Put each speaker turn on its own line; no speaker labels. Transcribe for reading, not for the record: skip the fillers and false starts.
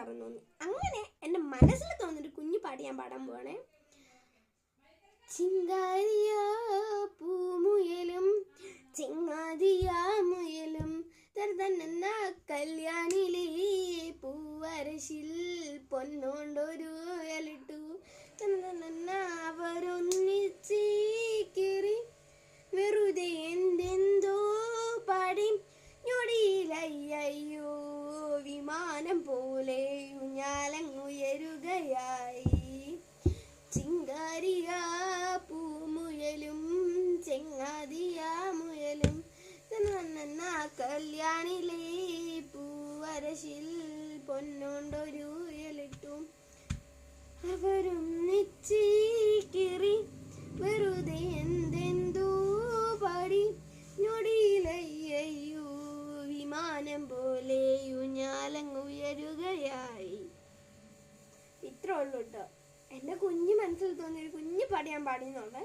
പാടാറെന്ന് തോന്നി. അങ്ങനെ എൻ്റെ മനസ്സിൽ തോന്നിയൊരു കുഞ്ഞു പാട്ട് ഞാൻ പാടാൻ പോവാണേ. ചിങ്കാരിയാ പൂമുയലും ചിങ്ങാതിയാ മുയലും തരുതന്ന കല്യാണിലേ പൂവരശിൽ പൊന്നോണ്ടൊരു ഇലിട്ടു അവരൊന്നിച്ചേറി വെറുതെ എന്തെന്തോ പാടി ഞൊടിയിലയ്യോ വിമാനം പോലെ ഊഞ്ഞാലങ്ങുയരുകയായി. ചിങ്കാരിയാ പൂമുയലും ചെങ്ങാതിയാ മുയലും കല്യാണിലേ പൂവരശിൽ പൊന്നോണ്ടൊരു ഇലിട്ടു അവരൊന്നിച്ചേറി വെറുതെ എന്തെന്തോ പാടി ഞൊടിയിലയ്യോ വിമാനം പോലെ ഊഞ്ഞാലങ്ങുയരുകയായി. ഇത്രേ ഉള്ളൂ കേട്ടോ. എൻ്റെ കുഞ്ഞു മനസ്സിൽ തോന്നിയൊരു കുഞ്ഞു പാട്ട് ഞാൻ പാടിയെന്നുള്ളേ.